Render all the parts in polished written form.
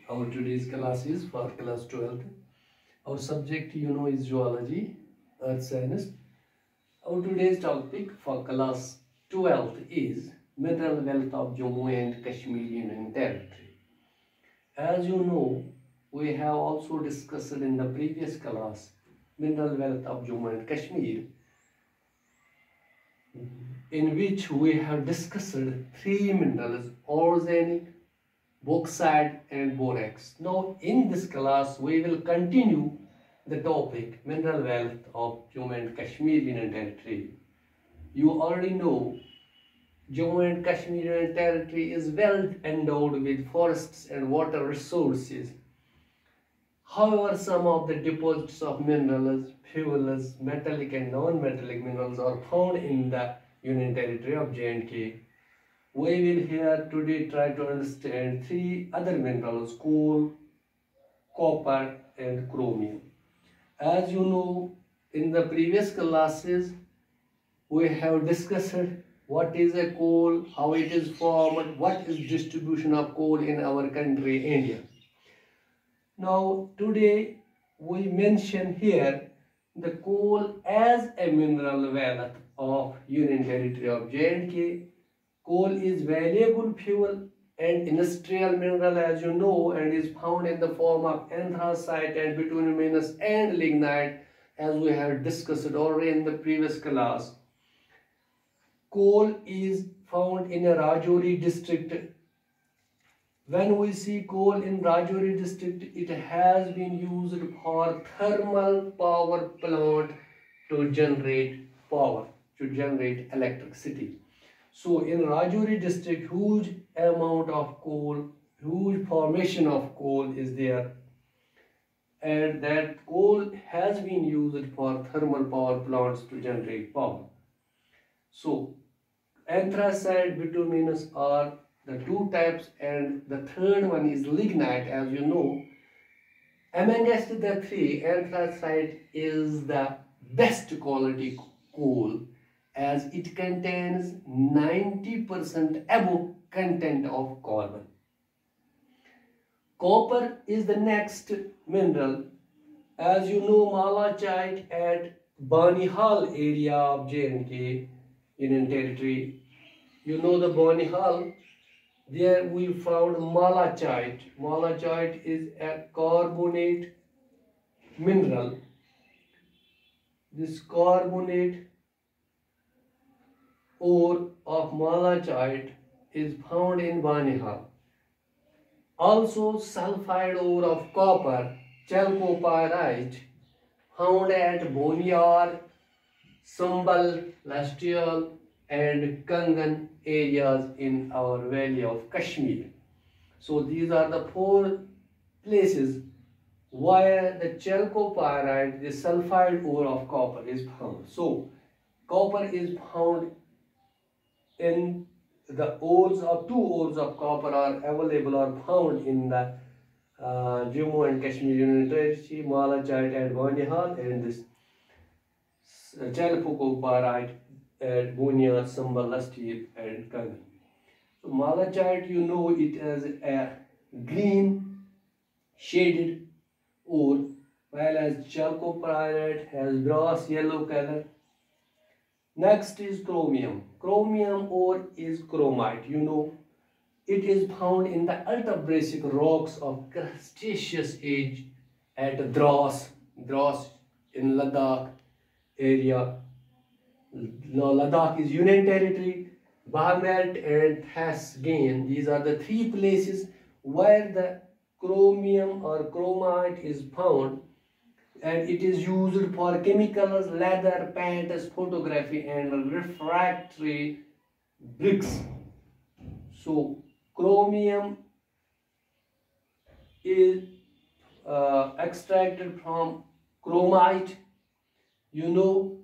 Our today's class is for class 12th. Our subject is zoology, earth science. Our today's topic for class 12th is mineral wealth of Jammu and Kashmir Union Territory. As you know, we have also discussed in the previous class mineral wealth of Jammu and Kashmir, in which we have discussed three minerals: arsenic, bauxite and borax. Now in this class we will continue the topic mineral wealth of Jammu and Kashmir Union Territory. You already know Jammu and Kashmir Union Territory is well endowed with forests and water resources. However, some of the deposits of minerals, fuels, metallic and non-metallic minerals are found in the Union Territory of J&K. We will here today try to understand three other minerals: coal, copper and chromium. As you know, in the previous classes we have discussed what is a coal, how it is formed, what is distribution of coal in our country India. Now today we mention here the coal as a mineral wealth of Union Territory of J&K. Coal is valuable fuel and industrial mineral, as you know, and is found in the form of anthracite and bituminous and lignite, as we have discussed already in the previous class. Coal is found in a Rajouri district. When we see coal in Rajouri district, it has been used for thermal power plant to generate power, to generate electricity. So in Rajouri district, huge amount of coal, huge formation of coal is there, and that coal has been used for thermal power plants to generate power. So anthracite, bituminous are the two types, and the third one is lignite. As you know, amongst the three, anthracite is the best quality coal, as it contains 90% above content of carbon. Copper is the next mineral. As you know, malachite at Banihal area of J&K Union Territory. You know the Banihal. There we found malachite. Malachite is a carbonate mineral. This carbonate ore of malachite is found in Banihal. Also sulfide ore of copper, chalcopyrite, found at Boniar, Sambal, Lastial and Kangan areas in our valley of Kashmir. So these are the four places where the chalcopyrite, the sulfide ore of copper, is found. So copper is found in the ores of two ores of copper are available or found in the Jammu and Kashmir Union Territory, malachite at Banihal and this chalcopyrite at Boniar, Sambal, Lastial and Kangan. So malachite, you know it as a green shaded ore, while as chalcopyrite has brass yellow color. Next is chromium. Chromium ore is chromite. You know, it is found in the ultrabrassic rocks of Cretaceous age at Dras in Ladakh area. Now Ladakh is Union Territory. Barmelt and Thasgain, these are the three places where the chromium or chromite is found, and it is used for chemicals, leather, paints, photography and refractory bricks. So chromium is extracted from chromite. You know,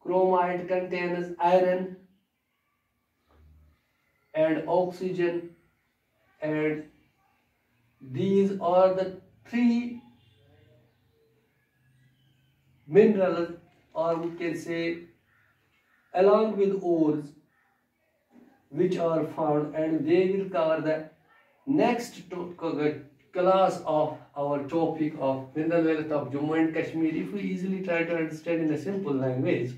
chromite contains iron and oxygen, and these are the three minerals, or we can say along with ores, which are found, and they will cover the next class of our topic of mineral wealth of Jammu and Kashmir, if we easily try to understand in a simple language,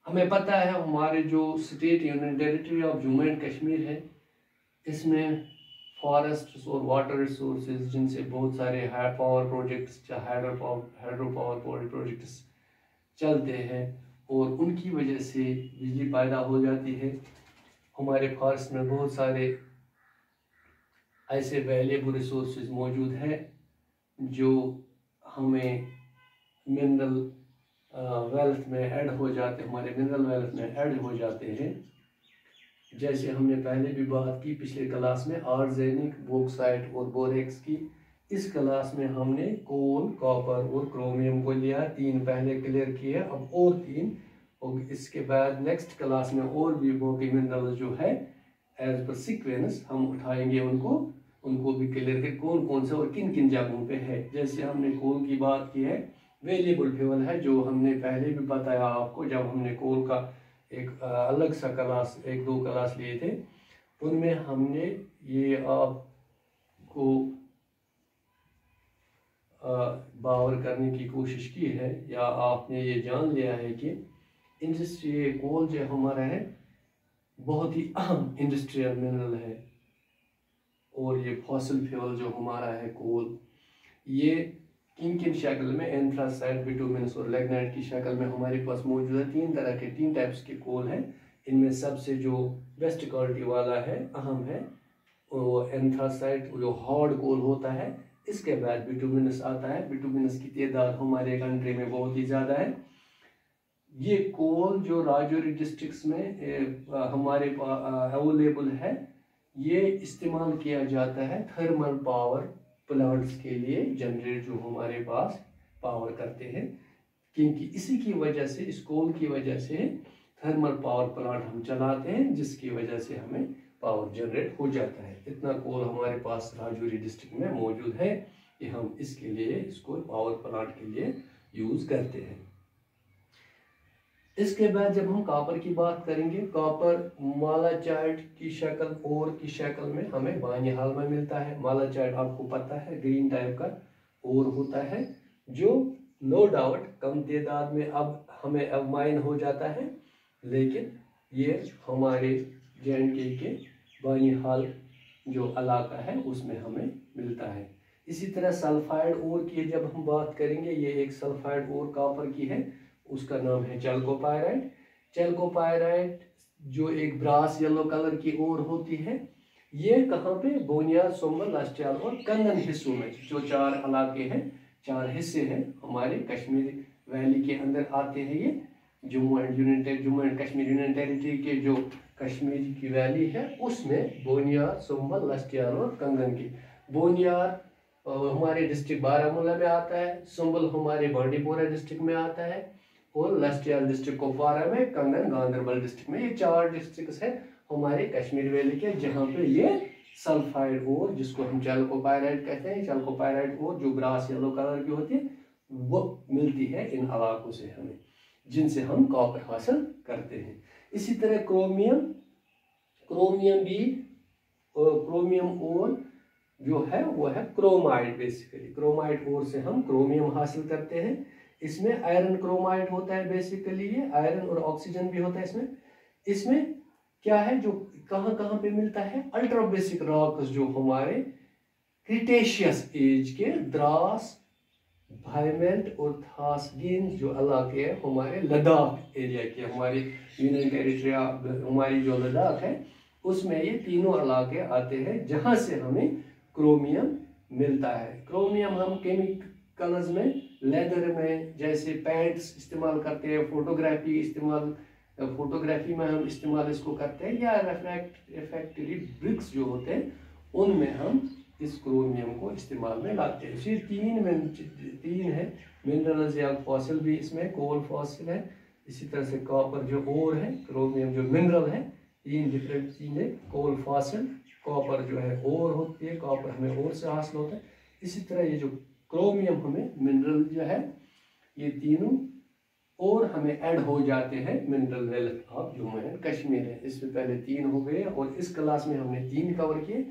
हमें पता है हमारे जो state union territory of Jammu and Kashmir है, इसमें forest और water resources जिनसे बहुत सारे power projects, hydro power projects चलते हैं और उनकी वजह से बिजली पैदा हो जाती है। हमारे फॉरेस्ट में बहुत सारे ऐसे वैल्यूएबल रिसोर्सेज मौजूद हैं जो हमें मिनरल वेल्थ में ऐड हो जाते हैं, हमारे मिनरल वेल्थ में ऐड हो जाते हैं। जैसे हमने पहले भी बात की पिछले क्लास में आर्सेनिक, बॉक्साइट और बोरेक्स की। इस क्लास में हमने कोल, कॉपर और क्रोमियम को लिया, 3 पहले क्लियर किए, अब और 3, और इसके बाद नेक्स्ट क्लास में और भी मिनरल जो है एज पर सीक्वेंस हम उठाएंगे, उनको भी क्लियर कर कौन कौन से और किन किन जगहों पे है। जैसे हमने कोल की बात की है, वेरिएबल फ्यूल है, जो हमने पहले भी बताया आपको जब हमने कोल का एक अलग सा क्लास 1-2 क्लास लिए थे, उनमें हमने ये आपको बावर करने की कोशिश की है, या आपने ये जान लिया है कि इंडस्ट्री कोल जो हमारा है बहुत ही अहम इंडस्ट्रियल मिनरल है। और ये फॉसिल फ्यूल जो हमारा है कोल, ये किन किन शक्ल में, एंथ्रासाइट, बिटुमिनस और लिग्नाइट की शक्ल में हमारे पास मौजूद है। 3 टाइप्स के कोल हैं। इनमें सबसे जो बेस्ट क्वालिटी वाला है, अहम है, वो एंथ्रासाइट जो हार्ड कोल होता है। इसके बाद बिटुमिनस आता है। बिटुमिनस की तादाद हमारे कंट्री में बहुत ही ज़्यादा है। ये कोल जो राजौरी डिस्ट्रिक्ट्स में हमारे अवेलेबल है, ये इस्तेमाल किया जाता है थर्मल पावर प्लांट्स के लिए, जनरेट जो हमारे पास पावर करते हैं, क्योंकि इसी की वजह से, इस कोल की वजह से थर्मल पावर प्लांट हम चलाते हैं, जिसकी वजह से हमें पावर जनरेट हो जाता है। इतना कोल हमारे पास राजौरी डिस्ट्रिक्ट में मौजूद है कि हम इसके लिए, इसको पावर प्लांट के लिए यूज़ करते हैं। इसके बाद जब हम कॉपर की बात करेंगे, कॉपर मालाचाइट की शक्ल और की शक्ल में हमें बानिहाल में मिलता है। मालाचाइट आपको पता है ग्रीन टाइप का और होता है, जो नो डाउट कम तादाद में अब हमें अब माइन हो जाता है, लेकिन ये हमारे J&K के बानिहाल जो इलाका है उसमें हमें मिलता है। इसी तरह सल्फाइड ओर की जब हम बात करेंगे, ये एक सल्फाइड ओर कॉपर की है, उसका नाम है चैल्कोपायराइट। चैल्कोपायराइट जो एक ब्रास येलो कलर की ओर होती है, ये कहाँ पे, बोनियार, संबल, लास्टियाल और कंगन हिस्सों में, जो 4 इलाके हैं, 4 हिस्से हैं हमारे कश्मीर वैली के अंदर आते हैं। ये Jammu and Kashmir union territory के जो कश्मीर की वैली है, उसमें बोनियार, संबल, लास्टियाल और कंगन की। बोनियार हमारे डिस्ट्रिक्ट बारामूला में आता है, संबल हमारे बांडीपोरा डिस्ट्रिक्ट में आता है, और लास्टियाल डिस्ट्रिक्ट कुपवारा में, कंगन गांधरबल डिस्ट्रिक्ट में। ये 4 डिस्ट्रिक्ट्स हैं हमारे कश्मीर वैली के, जहाँ पे ये सल्फाइड और जिसको हम चैल्कोपायराइट कहते हैं, चैल्कोपायराइट और जो ग्रास येलो कलर की होती है, वो मिलती है इन इलाकों से हमें, जिनसे हम कॉपर हासिल करते हैं। इसी तरह क्रोमियम और जो है वो है क्रोमाइड। बेसिकली क्रोमाइड और से हम क्रोमियम हासिल करते हैं। इसमें आयरन क्रोमाइड होता है, बेसिकली ये आयरन और ऑक्सीजन भी होता है इसमें क्या है, जो कहाँ कहाँ पे मिलता है, अल्ट्रा बेसिक रॉक्स जो हमारे क्रिटेशियस एज के द्रास, भाईमेंट और थासगीन जो इलाके हैं हमारे लद्दाख एरिया के, हमारी यूनियन टेरिटरी हमारी जो लद्दाख है, उसमें ये तीनों इलाके आते हैं, जहाँ से हमें क्रोमियम मिलता है। क्रोमियम हम केमिकल्स में, लेदर में, जैसे पैड्स इस्तेमाल करते हैं, फोटोग्राफी में हम इस्तेमाल इसको करते हैं, या रिफ्रैक्टरी ब्रिक्स जो होते हैं उनमें हम इस क्रोमियम को इस्तेमाल में लाते हैं। फिर 3 है मिनरल्स या फॉसिल भी, इसमें कोल फॉसिल है, इसी तरह से कॉपर जो ओर है, क्रोमियम जो मिनरल है। 3 डिफरेंट चीज़ें, कोल फॉसिल, कॉपर जो है ओर होती है, कॉपर हमें ओर से हासिल होता है। इसी तरह ये जो क्रोमियम हमें मिनरल जो है, ये तीनों और हमें ऐड हो जाते हैं mineral wealth of Jammu and Kashmir है। इससे पहले 3 हो गए और इस क्लास में हमने 3 कवर किए,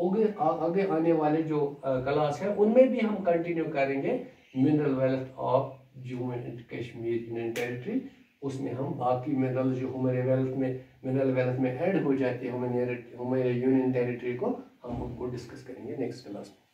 आगे आने वाले जो क्लास है उनमें भी हम कंटिन्यू करेंगे mineral wealth of Jammu and Kashmir union territory. उसमें हम बाकी मिनरल जो हमारे वेल्थ में मिनरल वेल्थ में ऐड हो जाती है हमारे यूनियन टेरिटरी को, हम उनको डिस्कस करेंगे नेक्स्ट क्लास में।